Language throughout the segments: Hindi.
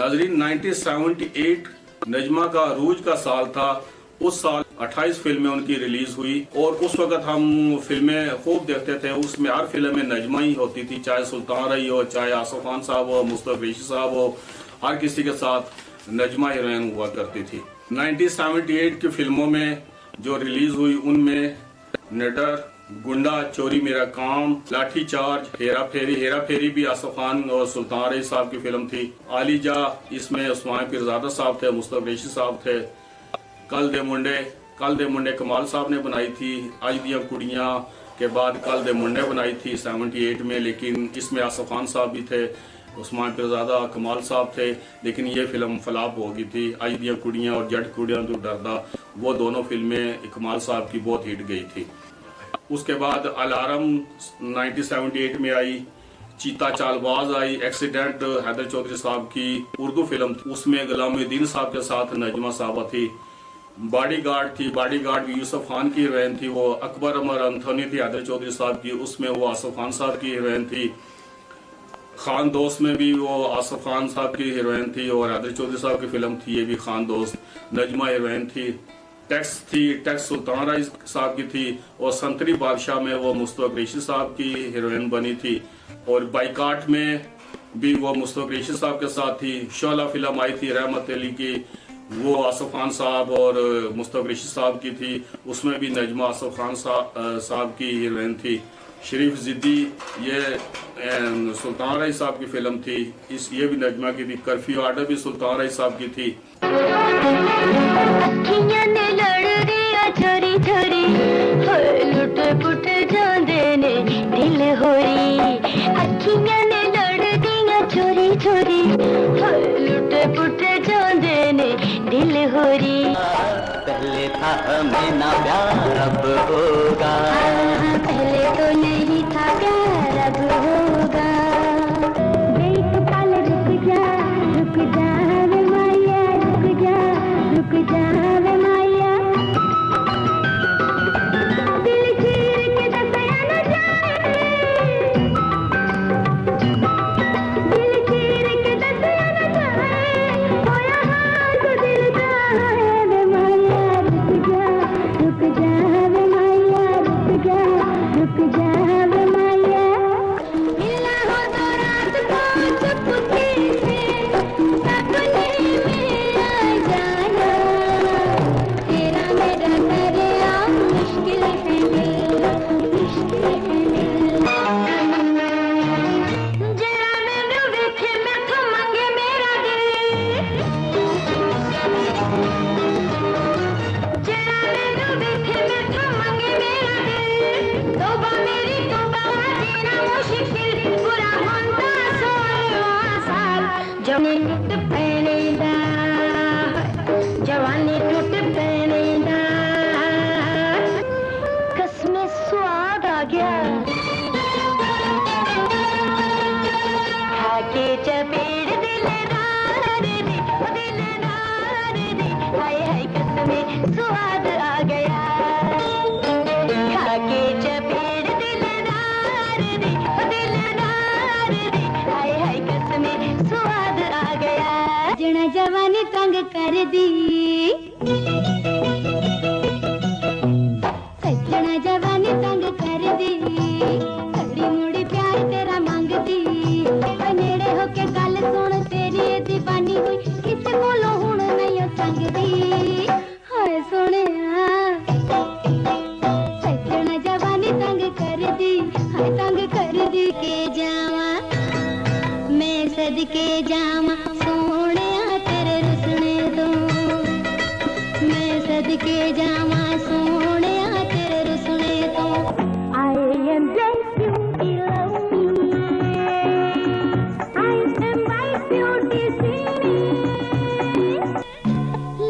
नाजरीन 1978 नजमा का अरूज का साल था। उस साल 28 फिल्में उनकी रिलीज हुई और उस वक्त हम फिल्में खूब देखते थे। उसमें हर फिल्म में नजमा ही होती थी, चाहे सुल्तान रही हो, चाहे आसिफ खान साहब हो, मुस्तफा कुरैशी साहब हो, हर किसी के साथ नजमा हीरोइन हुआ करती थी। 1978 की फिल्मों में जो रिलीज हुई उनमें निडर, गुंडा, चोरी मेरा काम, लाठी चार्ज, हेरा फेरी भी आसिफ खान और सुल्तान रही साहब की फिल्म थी। आलिजा, इसमें उस्मान पीरजादा साहब थे, मुस्तफा कुरैशी साहब थे। कल दे मुंडे कमाल साहब ने बनाई थी। आज दिया कुड़ियां के बाद कल दे मुंडे बनाई थी 78 में, लेकिन इसमें आसिफ खान साहब भी थे, उस्मान पीरजादा, कमाल साहब थे, लेकिन ये फिल्म फ्लॉप हो गई थी। आज दिया कुड़ियां और जट कुड़ियां तो डरदा, वो दोनों फिल्में कमाल साहब की बहुत हिट गई थी। उसके बाद अलार्म 1978 में आई, चीता चालबाज आई, एक्सीडेंट हैदर चौधरी साहब की उर्दू फिल्म थी, उसमें गुलामुद्दीन साहब के साथ नजमा साहबा थी। बॉडीगार्ड थी, बॉडीगार्ड भी यूसुफ खान की हीरोइन थी, वो अकबर अमर अंथोनी थी हैदर चौधरी साहब की, उसमें वो आसिफ खान साहब की हीरोइन थी। खान दोस्त में भी वो आसिफ खान साहब की हीरोइन थी और हैदर चौधरी साहब की फिल्म थी, ये भी खान दोस्त, नजमा हीरोइन थी। टैक्स सुल्तान राय साहब की थी और संतरी बादशाह में वो मुस्तफा कुरैशी साहब की हीरोइन बनी थी और बाइकाट में भी वो मुस्तफा कुरैशी साहब के साथ थी। शोला फिल्म आई थी रहमत अली की, वो आसिफ खान साहब और मुस्तफा कुरैशी साहब की थी, उसमें भी नजमा आसिफ खान साहब की हीरोइन थी। शरीफ जिद्दी, ये सुल्तान राय साहब की फिल्म थी, ये भी नजमा की थी। कर्फ्यू आर्डर भी सुल्तान राय साहब की थी। छोरी छोरी लुट पुट जांदे ने दिल होरी, अखियां ने लड़ दियां छोरी छोरी लुट पुट जांदे ने दिल होरी। पहले था हमें ना प्यार अब होगा, पहले तो नहीं था प्यार अब होगा। देख पल रुक जा वे माया, रुक जा वे माया। जवानी टूट पैने दा, कसमें स्वाद आ गया, खाके चपेड़ दिलदार दी, हाय हाय कसमें स्वाद आ गया, खाके चपेड़ दिलदार दी, हाय हाय कसमें स्वाद आ गया। जना जवानी तंग कर दी, सजना जवानी तंग कर दी, थोड़ी मुड़ी प्यार तेरा मांगदी, नेड़े होके गल सुन तेरी दीवानी हुई, किस कोलों हुण नहीं संगदी, हाय सोहणिया सजना जवानी तंग कर दी, हाय तंग कर दी। के जावा मैं सदके जावा सोहणिया तेरे रुसने दो, मैं सदके जावा सोहणिया तेरे रुसने दो। I am blessed you love me, I am white beauty singing।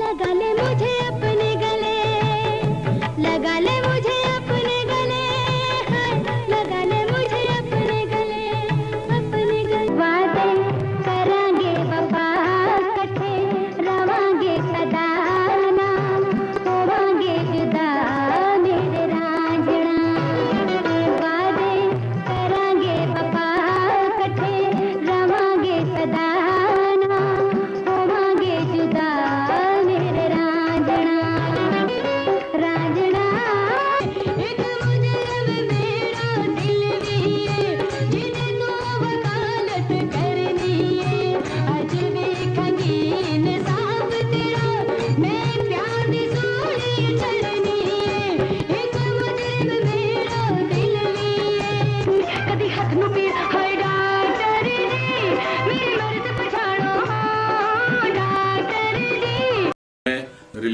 लगा ले मुझे अपने गले, लगा ले मुझे अपने गले, लगा ले मुझे अपने गले, अपने गले। वादे करांगे वफा कठे, रवांगे सदा नाम, होवांगे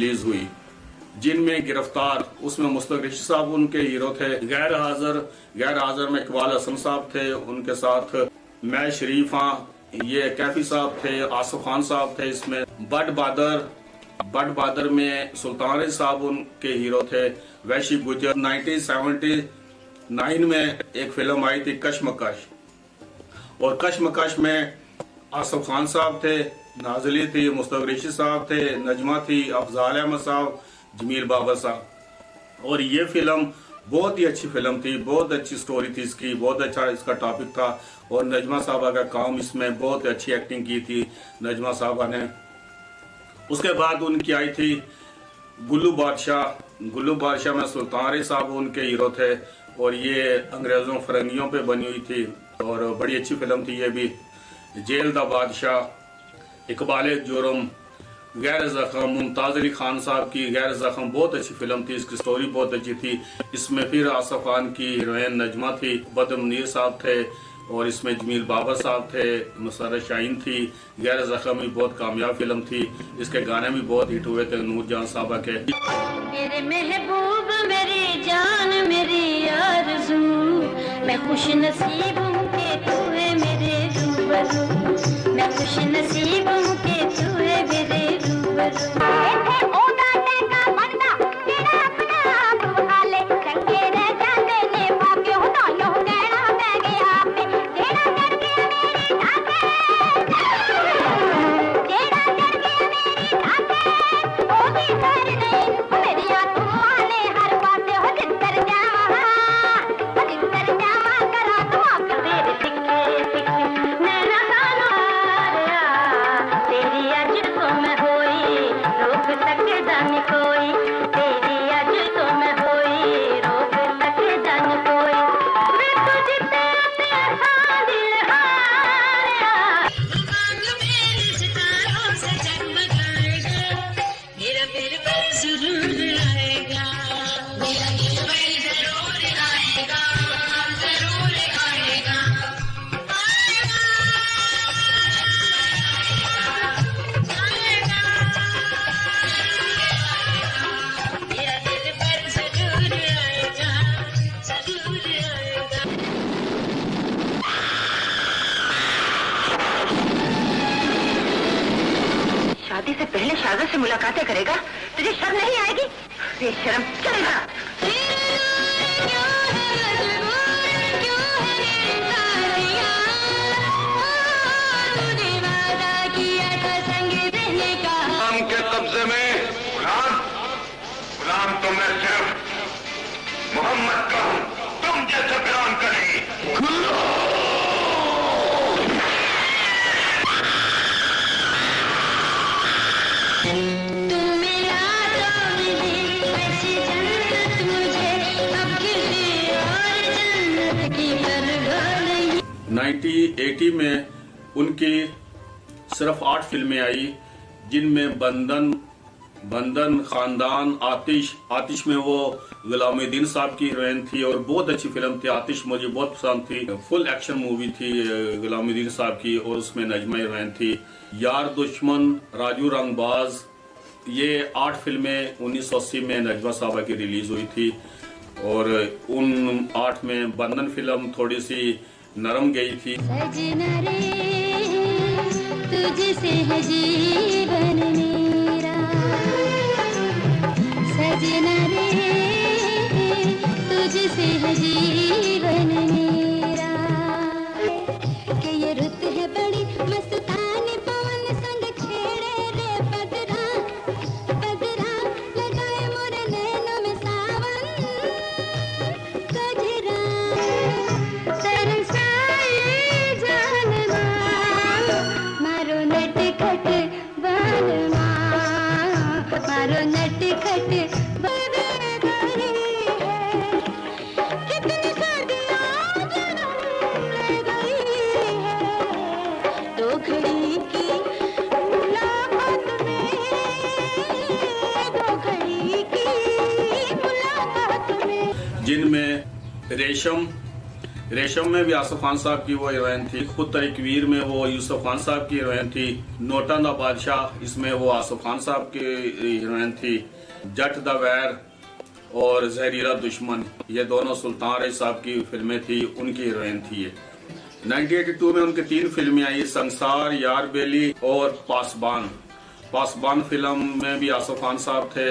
रिलीज हुई, जिनमें गिरफ्तार उसमें मुस्तफा ऋषि साहब उनके हीरो थे। गैर हाजिर में इकबाल हसन साहब थे, उनके साथ मैं शरीफ ये कैफी साहब थे, आसिफ खान साहब थे। इसमें बड बादर में सुल्तान रज़ी साहब उनके हीरो थे। वैशी गुजर 1979 में एक फिल्म आई थी कशमकश, और कशमकश में आसिफ खान साहब थे, नाज़ली थी, मुस्तफा ऋषि साहब थे, नजमा थी, अफजाल अहमद साहब, जमील बाबर साहब। और ये फिल्म बहुत ही अच्छी फिल्म थी, बहुत अच्छी स्टोरी थी इसकी, बहुत अच्छा इसका टॉपिक था। और नजमा साहबा का काम इसमें बहुत अच्छी एक्टिंग की थी नजमा साहबा ने। उसके बाद उनकी आई थी गुल्लू बादशाह में सुल्तान रज़ी साहब उनके हीरो थे, और ये अंग्रेजों फरंगियों पे बनी हुई थी और बड़ी अच्छी फिल्म थी ये भी। जेल दा बादशाह, इकबाल जुर्म, गैर ज़ख्म, मुमताज़ अली खान साहब की गैर ज़ख्म बहुत अच्छी फिल्म थी, इसकी स्टोरी बहुत अच्छी थी। इसमें फिर आसिफ खान की हीरोइन नजमा थी, बद्र मुनीर साहब थे, और इसमें जमील बाबर साहब थे, मुसर्रत शाहीन थी। गैर ज़ख्म भी बहुत कामयाब फिल्म थी, इसके गाने भी बहुत हिट हुए थे नूरजहां साहबा के। मेरे महबूब, मेरी जान, मेरी आरज़ू, मैं खुश नसीब हूँ कि तू है मेरे रूबरू, मैं खुश नसीब हूँ कि तू है मेरे रूबरू। शादी से पहले शादी से मुलाकातें करेगा, तुझे शर्म नहीं आएगी? बेशर्म, चलेगा। के कब्जे में गुलाम तो मैं सिर्फ मोहम्मद का हूं, तुम जैसे बयान करेंगे। तुम मिला तो मिली ऐसी जन्नत मुझे, अब किसी और जन्नत की परवाह नहीं। 1980 में उनकी सिर्फ 8 फिल्में आई, जिनमें बंधन, खानदान, आतिश में वो गुलामुद्दीन साहब की हीरोइन थी, और बहुत अच्छी फिल्म थी आतिश, मुझे बहुत पसंद थी। फुल एक्शन मूवी थी गुलामुद्दीन साहब की, और उसमें नजमा हीरोइन थी। यार दुश्मन, राजू रंगबाज, ये 8 फिल्में 1980 में नजमा साहबा की रिलीज हुई थी। और उन 8 में बंधन फिल्म थोड़ी सी नरम गई थी। सजना रे तुझसे है जीवन मेरा, सजना रे तुझसे है जीवन मेरा, कि ये रुत है बड़ी मस्तानी, पवन संग छेड़े रे बदरा, लगाए मोरे नैनों में सावन गजरा, तरसाए जानना मारो नटखट बालमा, मारो नटखट बदगरी है, कितनी सर्दियाँ जन्म ले गई है, दो घड़ी की मुलाकात में, दो घड़ी की मुलाकात में। जिनमें रेशम में भी आसिफ खान साहब की वो हीरोइन थी। खुद कबीर में वो यूसुफ खान साहब की हीरोइन थी। नोटा दा बादशाह इसमें वो आसिफ खान साहब की हीरोइन थी। जट द वैर और जहरीला दुश्मन ये दोनों सुल्तान रईस साहब की फिल्में थी, उनकी हीरोइन थी ये। 1982 में उनकी 3 फिल्में आई, संसार, यार बेली और पासबान। पासबान फिल्म में भी आसिफ खान साहब थे।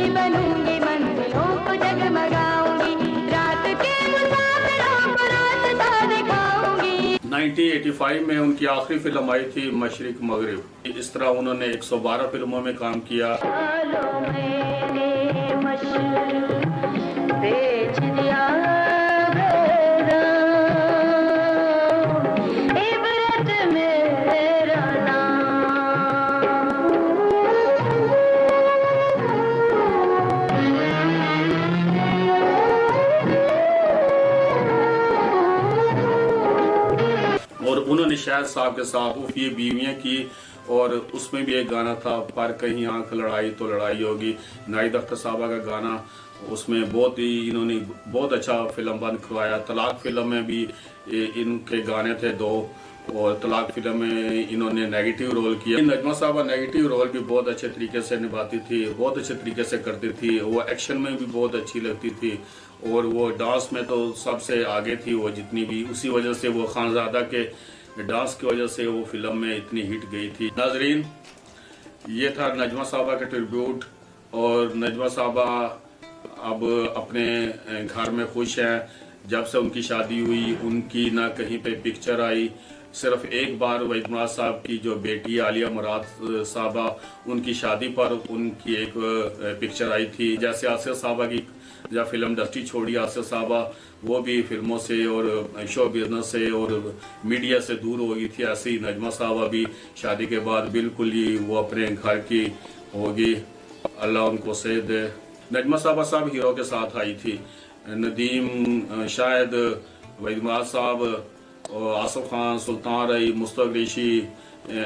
बनूंगी मंजिलों को जगमगाऊंगी, रात के मुसाफिरों को रास्ता दिखाऊंगी। 1985 में उनकी आखिरी फिल्म आई थी मशरिक मगरिब। इस तरह उन्होंने 112 फिल्मों में काम किया। बेच दिया इबरत मेरा और उन्होंने शायद साहब के साथ उफ ये बीवियां की, और उसमें भी एक गाना था, पर कहीं आंख लड़ाई तो लड़ाई होगी, नाहिद अख्तर साहबा का गाना। उसमें बहुत ही इन्होंने बहुत अच्छा फिल्म बंद करवाया। तलाक फिल्म में भी इनके गाने थे 2, और तलाक फिल्म में इन्होंने नेगेटिव रोल किया। नजमा साहबा नेगेटिव रोल भी बहुत अच्छे तरीके से निभाती थी, बहुत अच्छे तरीके से करती थी। वो एक्शन में भी बहुत अच्छी लगती थी, और वो डांस में तो सबसे आगे थी वो जितनी भी। उसी वजह से वो खानजादा के डांस की वजह से वो फिल्म में इतनी हिट गई थी। नाजरीन, ये था नजमा साहबा का ट्रिब्यूट। और नजमा साहबा अब अपने घर में खुश हैं। जब से उनकी शादी हुई उनकी ना कहीं पे पिक्चर आई। सिर्फ एक बार वहीद मुराद साहब की जो बेटी आलिया मुराद साहबा, उनकी शादी पर उनकी एक पिक्चर आई थी। जैसे आसिया साहबा की जब फिल्म इंडस्ट्री छोड़ी आसिया साहबा, वो भी फिल्मों से और शो बिजनेस से और मीडिया से दूर हो गई थी। ऐसे ही नजमा साहबा भी शादी के बाद बिल्कुल ही वो अपने घर की होगी। अल्लाह उनको सेहत दे। नजमा साहब हीरो के साथ आई थी। नदीम, शायद वहीद मुराद साहब, आसिफ खान, सुल्तान रई, मुस्तफा ऋषि,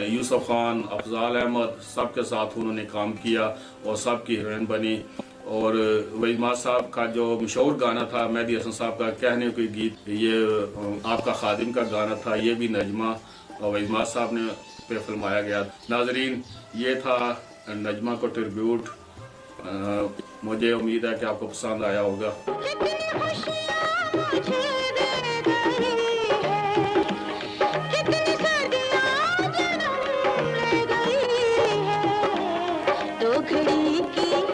यूसुफ खान, अफजाल अहमद, सबके साथ उन्होंने काम किया और सबकी हीरोइन बनी। और वहीद मुराद साहब का जो मशहूर गाना था मेहदी हसन साहब का कहने कोई गीत, ये आपका खादिम का गाना था, ये भी नजमा और वहीद मुराद साहब ने पे फिल्माया गया। नाजरीन, ये था नजमा को ट्रिब्यूट। मुझे उम्मीद है कि आपको पसंद आया होगा। तो घड़ी की